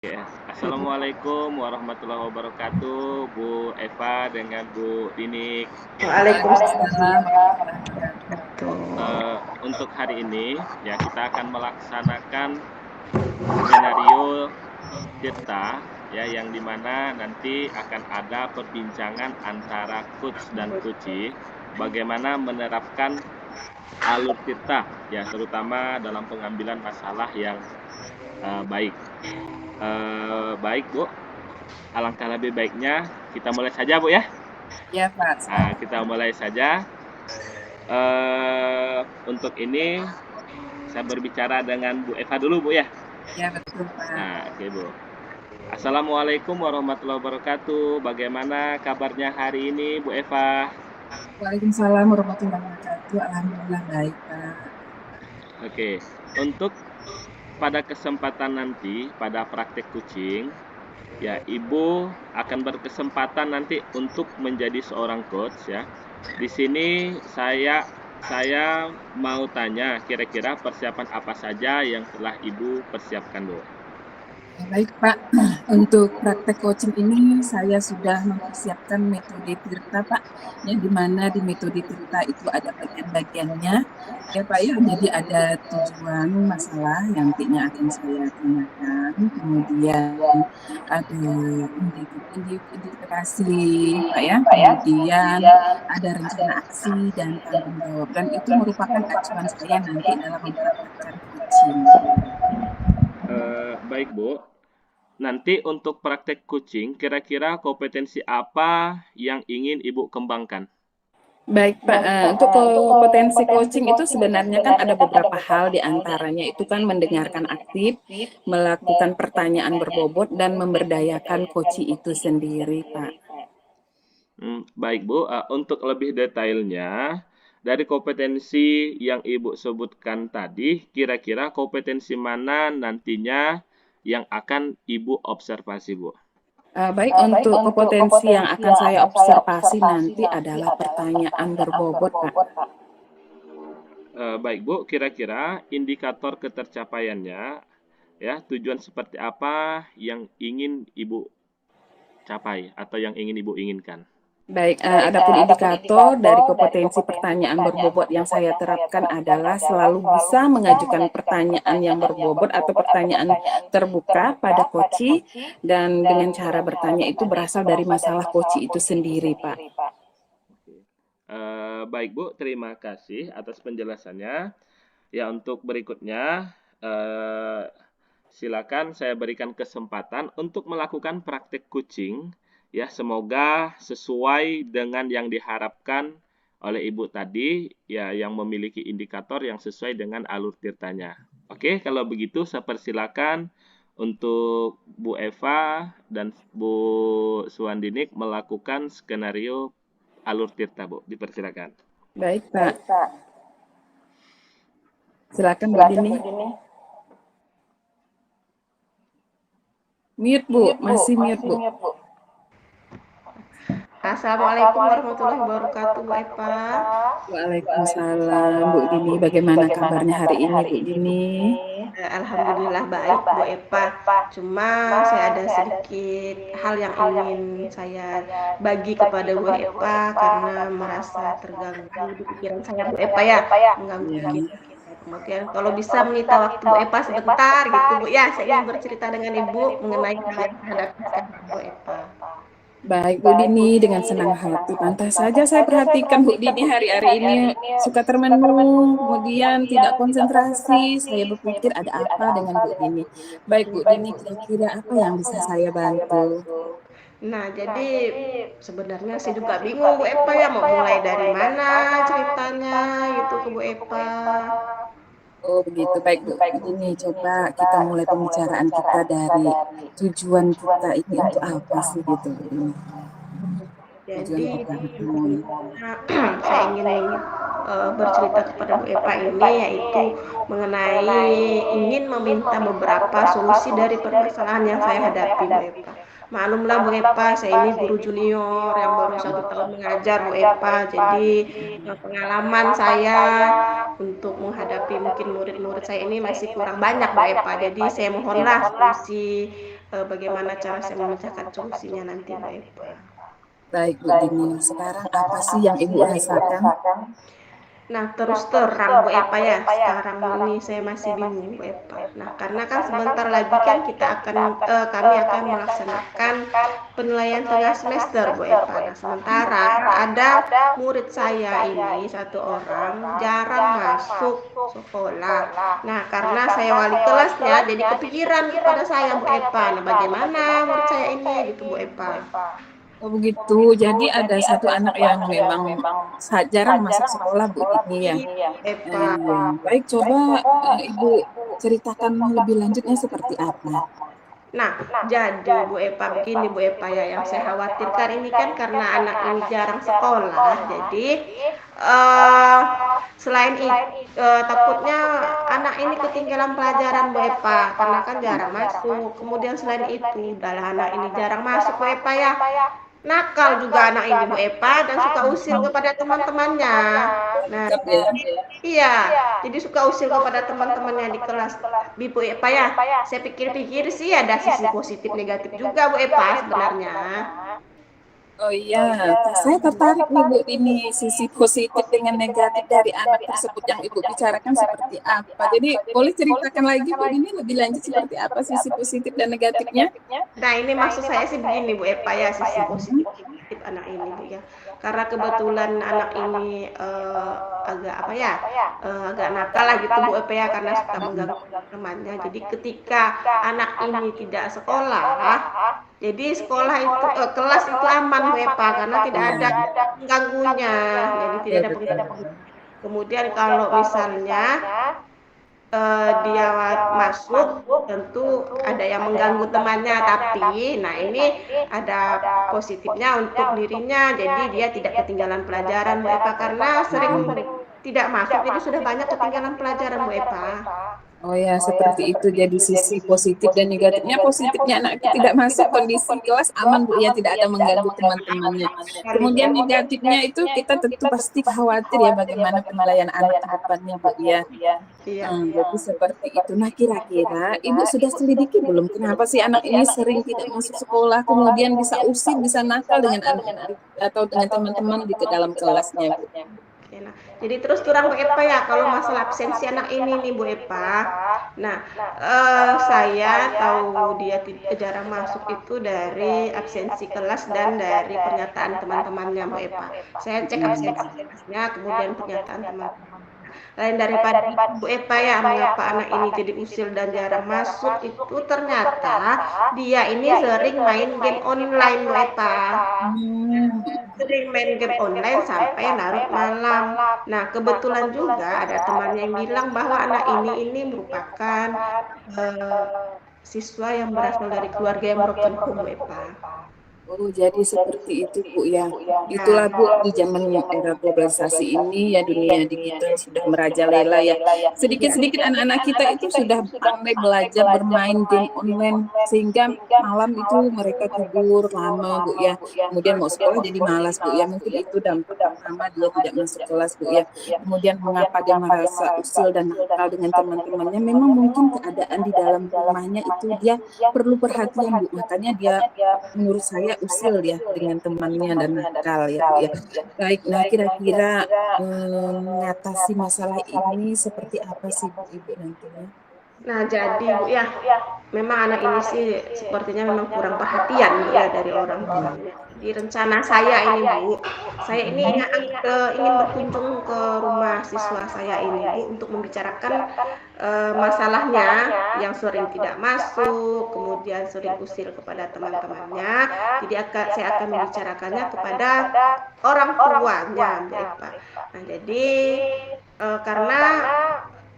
Oke, Assalamualaikum warahmatullahi wabarakatuh, Bu Eva dengan Bu Dinik. Waalaikumsalam warahmatullahi wabarakatuh. Untuk hari ini, ya kita akan melaksanakan skenario Tirta, ya yang dimana nanti akan ada perbincangan antara coach dan coachee, bagaimana menerapkan alur Tirta, ya terutama dalam pengambilan masalah yang baik. Baik Bu, alangkah lebih baiknya kita mulai saja Bu ya. Ya Pak, Nah, silakan. kita mulai saja. Untuk ini saya berbicara dengan Bu Eva dulu Bu ya. Ya betul Pak. Nah, oke Bu. Assalamualaikum warahmatullahi wabarakatuh. Bagaimana kabarnya hari ini Bu Eva? Waalaikumsalam warahmatullahi wabarakatuh. Alhamdulillah baik Pak. Oke, untuk pada kesempatan nanti pada praktek kucing, ya Ibu akan berkesempatan nanti untuk menjadi seorang coach ya. Di sini saya mau tanya kira-kira persiapan apa saja yang telah Ibu persiapkan, Bu? Baik Pak, untuk praktek coaching ini saya sudah mempersiapkan metode Tirta Pak, yang dimana di metode Tirta itu ada bagian-bagiannya, ya Pak ya. Jadi ada tujuan masalah yang nantinya akan saya tanyakan, kemudian ada identifikasi Pak ya, kemudian ada rencana aksi dan tanggung jawab, dan itu merupakan acuan saya nanti dalam mempraktekkan coaching. Baik, Bu. Nanti untuk praktek kucing, kira-kira kompetensi apa yang ingin Ibu kembangkan? Baik Pak, untuk kompetensi coaching itu sebenarnya kan ada beberapa hal, di antaranya itu kan mendengarkan aktif, melakukan pertanyaan berbobot, dan memberdayakan coaching itu sendiri Pak. Baik Bu, untuk lebih detailnya, dari kompetensi yang Ibu sebutkan tadi, kira-kira kompetensi mana nantinya yang akan Ibu observasi, Bu? Baik, untuk kompetensi yang akan saya observasi nanti adalah pertanyaan berbobot Pak. Baik Bu, kira-kira indikator ketercapaiannya, ya tujuan seperti apa yang ingin Ibu capai atau yang ingin Ibu inginkan? Baik, adapun indikator dari kompetensi pertanyaan berbobot yang saya terapkan adalah selalu bisa mengajukan pertanyaan yang berbobot atau pertanyaan terbuka pada coach, dan dengan cara bertanya itu berasal dari masalah coach itu sendiri, Pak. Baik Bu, terima kasih atas penjelasannya. Ya untuk berikutnya, silakan saya berikan kesempatan untuk melakukan praktek kucing. Ya, semoga sesuai dengan yang diharapkan oleh Ibu tadi, ya yang memiliki indikator yang sesuai dengan alur tirtanya. Oke, kalau begitu saya persilakan untuk Bu Eva dan Bu Suwandinik melakukan skenario alur tirta, Bu. Dipersilakan. Baik, Pak. Silakan Bu Dini. Mute Bu, masih mute Bu. Assalamualaikum warahmatullahi wabarakatuh, Bu Eva. Waalaikumsalam Bu Dini, bagaimana kabarnya hari ini Bu Dini? Alhamdulillah baik, Bu Eva. Cuma saya ada sedikit hal yang ingin saya bagi kepada Bu Eva karena merasa terganggu di pikiran saya, Bu Eva ya, mengganggu Ya. pikiran. Kemudian kalau bisa menyita waktu Bu Eva sebentar gitu Bu ya, saya ingin bercerita dengan Ibu mengenai hal yang saya hadapi sekarang, Bu Eva. Baik Bu Dini, dengan senang hati. Pantas saja saya perhatikan Bu Dini hari-hari ini suka termenung, kemudian tidak konsentrasi. Saya berpikir ada apa dengan Bu Dini. Baik Bu Dini, kira-kira apa yang bisa saya bantu? Nah, jadi sebenarnya saya juga bingung Bu Eva ya mau mulai dari mana ceritanya gitu ke Bu Eva. Oh begitu, baik Bu. Ini coba kita mulai pembicaraan kita dari tujuan kita ini untuk apa sih gitu Bu Dini. Tujuan Jadi kita bertemu. saya ingin bercerita kepada Bu Eva ini yaitu mengenai ingin meminta beberapa solusi dari permasalahan yang saya hadapi Bu Eva. Maklumlah Bu Eva, saya ini guru junior yang baru 1 tahun mengajar Bu Eva. Jadi pengalaman saya untuk menghadapi mungkin murid-murid saya ini masih kurang banyak Bu Eva. Jadi saya mohonlah solusi bagaimana cara saya memecahkan solusinya nanti Bu Epa. Baik Bu Dini, sekarang apa sih yang Ibu rasakan? Nah, terus terang Bu Epa ya, sekarang ini saya masih bingung Bu Epa. Nah, karena kan sebentar lagi kan kami akan melaksanakan penilaian tengah semester Bu Epa. Nah, sementara ada murid saya ini satu orang jarang masuk sekolah. Nah, karena saya wali kelasnya, jadi kepikiran kepada saya Bu Epa. Nah, bagaimana murid saya ini gitu Bu Epa. Oh begitu, jadi ada satu anak yang memang jarang masuk sekolah Bu Dini ya. Epa. Baik, coba Ibu ceritakan lebih lanjutnya seperti apa? Nah, jadi Bu Epa begini Bu Epa ya, yang saya khawatirkan ini kan karena anak ini jarang sekolah, jadi selain itu takutnya anak ini ketinggalan pelajaran Bu Epa karena kan jarang masuk. Kemudian selain itu, adalah anak ini jarang masuk Bu Epa ya. Nakal juga anak ini Bu Epa dan suka usil kepada teman-temannya. Nah, iya, jadi suka usil kepada teman-temannya di kelas. Bu Epa ya, saya pikir-pikir sih ada sisi positif negatif juga Bu Epa sebenarnya. Oh iya, saya tertarik nih Bu ini sisi positif dengan negatif dari anak tersebut yang Ibu bicarakan seperti apa. Jadi boleh ceritakan lagi Bu ini lebih lanjut seperti apa sisi positif dan negatifnya? Nah ini maksud saya sih begini Bu Epa ya, sisi positif anak ini Bu ya. Karena kebetulan anak ini agak apa ya, agak nakal lah gitu Bu Epa ya, karena suka mengganggu temannya. Jadi ketika anak ini tidak sekolah, jadi sekolah itu kelas itu aman Bu Epa karena tidak ada pengganggunya. Jadi tidak ada pengganggu. Kemudian kalau misalnya dia masuk tentu ada yang mengganggu temannya, tapi nah ini ada positifnya untuk dirinya, jadi dia tidak ketinggalan pelajaran Bu Epa karena sering tidak masuk jadi sudah banyak ketinggalan pelajaran Bu Epa. Oh ya, seperti itu. Jadi sisi positif dan negatifnya, positifnya anak itu tidak masuk kondisi kelas aman Bu ya, tidak ada mengganggu teman-temannya. Kemudian negatifnya itu kita tentu pasti khawatir ya bagaimana penilaian anak ke depannya Bu ya. Jadi seperti itu. Nah kira-kira Ibu sudah selidiki belum kenapa sih anak ini sering tidak masuk sekolah, kemudian bisa usil, bisa nakal dengan anak atau dengan teman-teman di dalam kelasnya Bu? Nah, jadi terus terang Bu Epa ya, kalau masalah absensi anak ini nih Bu Epa, nah saya tahu dia jarang masuk itu dari absensi kelas dan dari pernyataan teman-temannya Bu Epa. Saya cek absensi kelasnya, kemudian pernyataan teman-teman. Lain daripada Bu Epa ya, mengapa anak ini jadi usil dan jarang masuk itu ternyata dia ini sering main game online Bu Epa. Sering main game online sampai larut malam. Nah kebetulan juga ada temannya yang bilang bahwa anak ini merupakan siswa yang berasal dari keluarga yang broken home Bu Epa. Oh, jadi seperti itu Bu ya. Itulah Bu, di zaman era globalisasi ini ya, dunia digital sudah merajalela ya. Sedikit-sedikit anak-anak kita itu sudah pandai belajar bermain game online sehingga malam itu mereka tidur lama Bu ya. Kemudian mau sekolah jadi malas Bu ya. Mungkin itu dampak pertama dia tidak masuk kelas Bu ya. Kemudian mengapa dia merasa usil dan nakal dengan teman-temannya, memang mungkin keadaan di dalam rumahnya itu dia perlu perhatian Bu. Makanya dia menurut saya usil ya dengan temannya dan nakal ya Bu ya. Baik, nah kira-kira mengatasi masalah ini seperti apa sih Bu Ibu nantinya? Nah jadi Bu ya, memang anak ini sih sepertinya memang kurang perhatian Bu ya dari orang tuanya. Di rencana saya ini Bu, saya ini ingin berkunjung ke rumah siswa saya ini Bu untuk membicarakan masalahnya yang sering tidak masuk, kemudian sering usil kepada teman-temannya. Jadi saya akan membicarakannya kepada orang tuanya Bu Epa. Nah jadi karena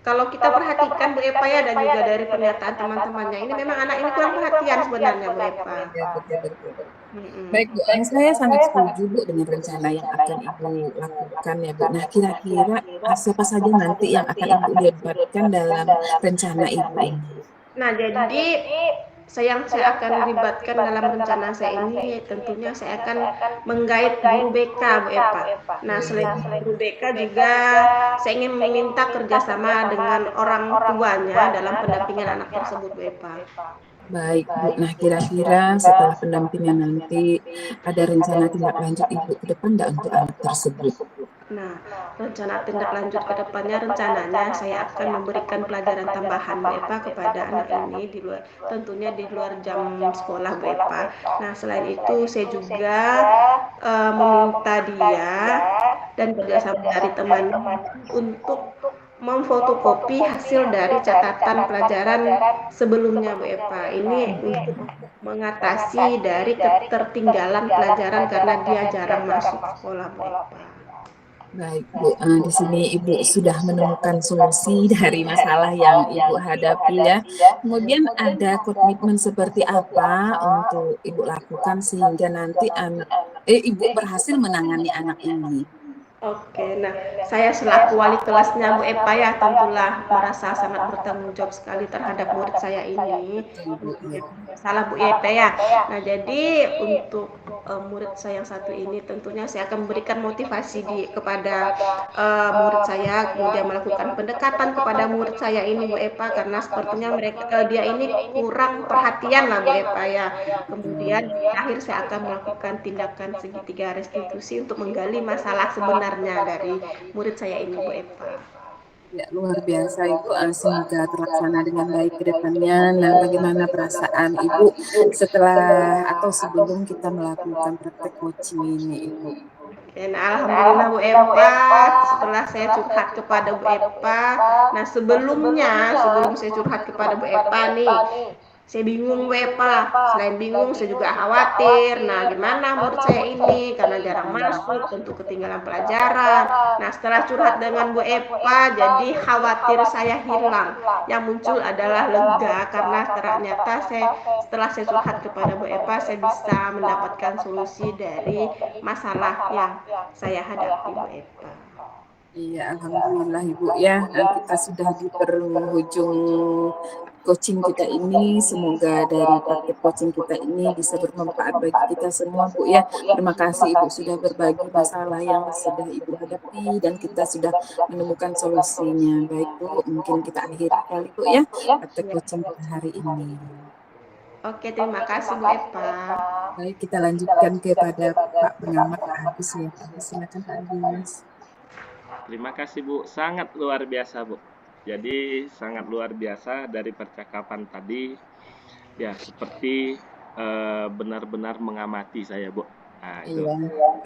kalau kita perhatikan Bu Epa ya, dan juga dari pernyataan teman-temannya ini memang anak ini kurang perhatian sebenarnya Bu Epa. Ya, betul. Baik Bu, saya sangat setuju Bu dengan rencana yang akan Ibu lakukan ya Bu. Nah kira-kira siapa saja nanti yang akan Ibu libatkan dalam rencana Ibu ini? Nah jadi saya akan libatkan dalam rencana saya ini, tentunya saya akan menggait guru BK Bu Epa. Nah selain guru BK juga saya ingin meminta kerjasama dengan orang tuanya dalam pendampingan anak tersebut Bu Epa. Baik, Bu. Nah, kira-kira setelah pendampingan nanti, ada rencana tindak lanjut Ibu ke depan nggak untuk anak tersebut? Nah, rencana tindak lanjut ke depannya rencananya saya akan memberikan pelajaran tambahan Bu Epa kepada anak ini di luar, tentunya di luar jam sekolah Bu Epa. Nah, selain itu saya juga meminta dia dan kerjasama dari temannya untuk memfotokopi hasil dari catatan pelajaran sebelumnya Bu Epa. Ini untuk mengatasi dari ketertinggalan pelajaran karena dia jarang masuk sekolah Bu Epa. Baik, Bu. Di sini Ibu sudah menemukan solusi dari masalah yang Ibu hadapi ya. Kemudian ada komitmen seperti apa untuk Ibu lakukan sehingga nanti Ibu berhasil menangani anak ini? Oke, nah saya selaku wali kelasnya Bu Epa ya tentulah merasa sangat bertanggung jawab sekali terhadap murid saya ini. Betul, Bu. Ya. Salah Bu Epa ya. Nah jadi untuk murid saya yang satu ini tentunya saya akan memberikan motivasi kepada murid saya, kemudian melakukan pendekatan kepada murid saya ini Bu Epa karena sepertinya dia ini kurang perhatian lah Bu Epa ya. Kemudian di akhir saya akan melakukan tindakan segitiga restitusi untuk menggali masalah sebenarnya dari murid saya ini Bu Eva. Ya, luar biasa Ibu. Semoga terlaksana dengan baik ke depannya. Nah, bagaimana perasaan Ibu setelah atau sebelum kita melakukan praktek coaching ini, Ibu? Dan alhamdulillah Bu Eva, setelah saya curhat kepada Bu Eva, nah sebelum saya curhat kepada Bu Eva nih, saya bingung Bu Eva, selain bingung saya juga khawatir. Nah gimana murid saya ini karena jarang masuk, tentu ketinggalan pelajaran. Nah setelah curhat dengan Bu Eva, jadi khawatir saya hilang. Yang muncul adalah lega karena ternyata setelah saya curhat kepada Bu Eva, saya bisa mendapatkan solusi dari masalah yang saya hadapi Bu Eva. Iya, alhamdulillah Ibu ya. Kita sudah di penghujung coaching kita ini. Semoga dari praktek coaching kita ini bisa bermanfaat bagi kita semua, Bu ya. Terima kasih Ibu sudah berbagi masalah yang sudah Ibu hadapi dan kita sudah menemukan solusinya. Baik Bu, mungkin kita akhiri kali Bu ya praktek coaching kita hari ini. Oke, terima kasih Bu Eva. Baik, kita lanjutkan kepada Pak Pengamat Pak Agus ya. Pak Agus, silakan Pak Agus. Terima kasih Bu, sangat luar biasa Bu. Jadi sangat luar biasa dari percakapan tadi, ya seperti benar-benar mengamati saya Bu. Nah, itu.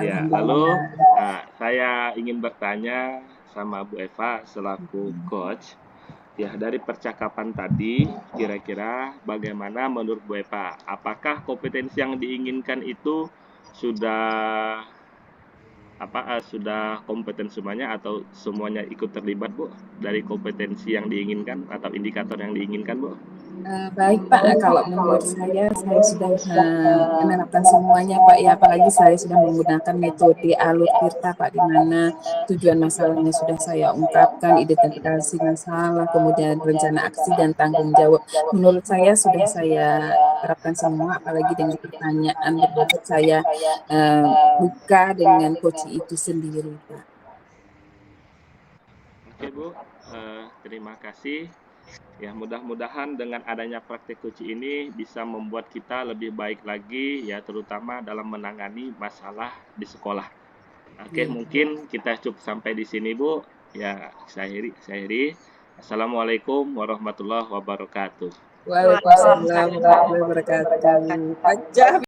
Iya, Ya, lalu saya ingin bertanya sama Bu Eva selaku coach. Ya, dari percakapan tadi, kira-kira bagaimana menurut Bu Eva? Apakah kompetensi yang diinginkan itu sudah sudah kompeten semuanya atau semuanya ikut terlibat Bu dari kompetensi yang diinginkan atau indikator yang diinginkan Bu? Baik Pak, kalau menurut saya sudah menerapkan semuanya Pak ya, apalagi saya sudah menggunakan metode alur tirta Pak, di mana tujuan masalahnya sudah saya ungkapkan, identifikasi masalah, kemudian rencana aksi dan tanggung jawab. Menurut saya sudah saya terapkan semua, apalagi dengan pertanyaan bermaksud saya buka dengan coaching itu sendiri Pak. Oke Bu, terima kasih. Ya, mudah-mudahan dengan adanya praktek coaching ini bisa membuat kita lebih baik lagi ya, terutama dalam menangani masalah di sekolah. Oke, mungkin kita cukup sampai di sini Bu. Ya, saya akhiri. Assalamualaikum warahmatullahi wabarakatuh. Waalaikumsalam warahmatullahi wabarakatuh.